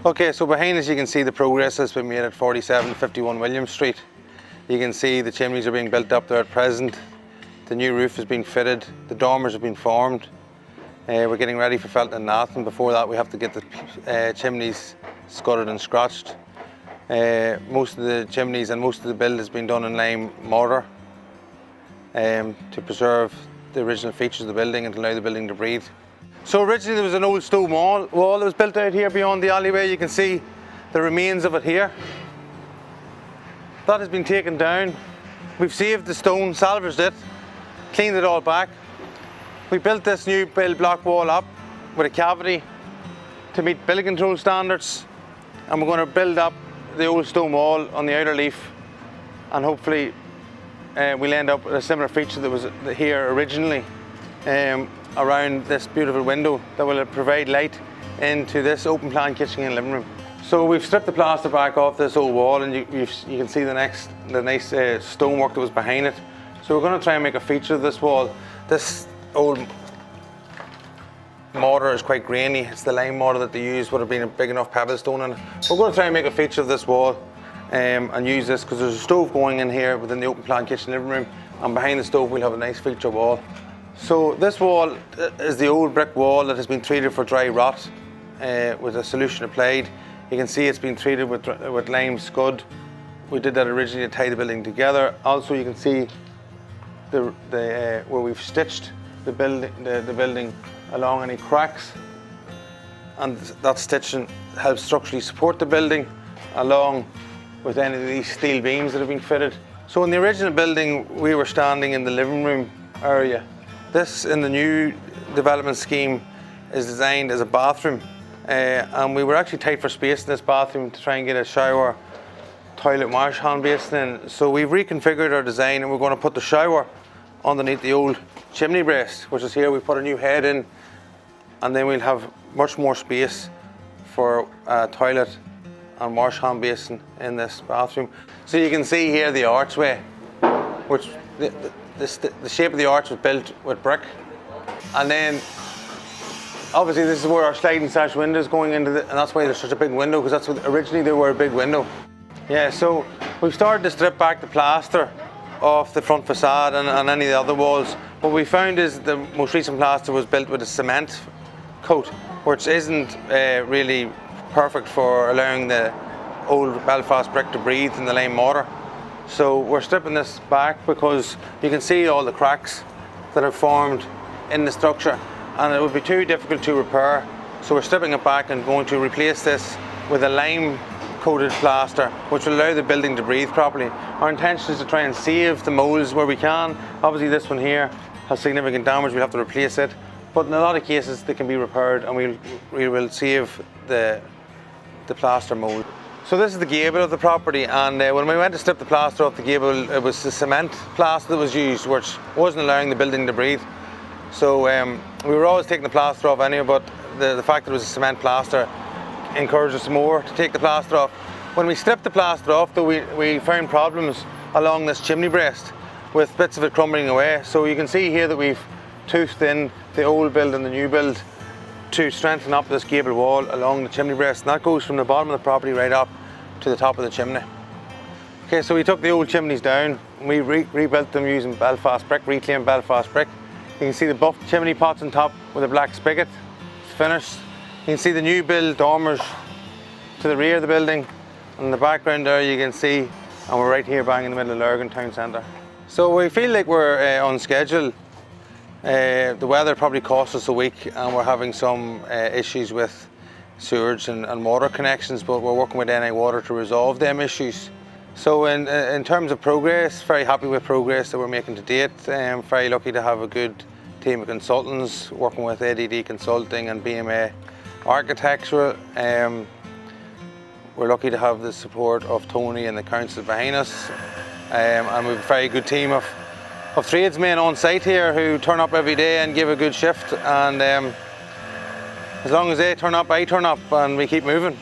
Okay, so behind us you can see the progress that's been made at 4751 William Street. You can see the chimneys are being built up there at present. The new roof has been fitted, the dormers have been formed. We're getting ready for felting and nathing. Before that we have to get the chimneys scudded and scratched. Most of the chimneys and most of the build has been done in lime mortar to preserve the original features of the building and to allow the building to breathe. So originally there was an old stone wall that was built out here beyond the alleyway. You can see the remains of it here. That has been taken down. We've saved the stone, salvaged it, cleaned it all back. We built this new build block wall up with a cavity to meet building control standards, and we're going to build up the old stone wall on the outer leaf, and hopefully we'll end up with a similar feature that was here originally around this beautiful window that will provide light into this open plan kitchen and living room. So we've stripped the plaster back off this old wall, and you can see the nice stonework that was behind it. So we're going to try and make a feature of this wall. This old mortar is quite grainy. It's the lime mortar that they used, would have been a big enough pebble stone in it. We're going to try and make a feature of this wall and use this because there's a stove going in here within the open plan kitchen living room, and behind the stove we'll have a nice feature wall. So this wall is the old brick wall that has been treated for dry rot with a solution applied. You can see it's been treated with lime scud. We did that originally to tie the building together. Also you can see where we've stitched the building along any cracks, and that stitching helps structurally support the building along with any of these steel beams that have been fitted. So in the original building we were standing in the living room area. This in the new development scheme is designed as a bathroom, and we were actually tight for space in this bathroom to try and get a shower, toilet, wash hand basin in. So we've reconfigured our design, and we're going to put the shower underneath the old chimney breast, which is here. We put a new head in, and then we'll have much more space for a toilet and wash hand basin in this bathroom. So you can see here the archway, which the shape of the arch was built with brick, and then obviously this is where our sliding sash window is going into, and that's why there's such a big window, because that's what originally they were, a big window. Yeah, so we've started to strip back the plaster off the front facade and any of the other walls. What we found is the most recent plaster was built with a cement coat, which isn't really perfect for allowing the old Belfast brick to breathe in the lime mortar. So we're stripping this back because you can see all the cracks that have formed in the structure, and it would be too difficult to repair. So we're stripping it back and going to replace this with a lime coated plaster, which will allow the building to breathe properly. Our intention is to try and save the moulds where we can. Obviously this one here has significant damage, we'll have to replace it, but in a lot of cases they can be repaired, and we will save the plaster mould. So this is the gable of the property, and when we went to strip the plaster off the gable, it was the cement plaster that was used, which wasn't allowing the building to breathe. So we were always taking the plaster off anyway, but the fact that it was a cement plaster encouraged us more to take the plaster off. When we stripped the plaster off though, we found problems along this chimney breast with bits of it crumbling away. So you can see here that we've toothed in the old build and the new build to strengthen up this gable wall along the chimney breast, and that goes from the bottom of the property right up to the top of the chimney. Okay, so we took the old chimneys down and we rebuilt them using Belfast brick, reclaimed Belfast brick. You can see the buff chimney pots on top with a black spigot. It's finished. You can see the new build dormers to the rear of the building, and in the background there you can see, and we're right here bang in the middle of Lurgan Town Centre. So we feel like we're on schedule. The weather probably cost us a week, and we're having some issues with sewage and water connections, but we're working with NI Water to resolve them issues. So in terms of progress, very happy with progress that we're making to date. Very lucky to have a good team of consultants working with ADD Consulting and BMA Architecture. We're lucky to have the support of Tony and the council behind us, and we have a very good team of tradesmen on site here who turn up every day and give a good shift, and as long as they turn up, I turn up, and we keep moving.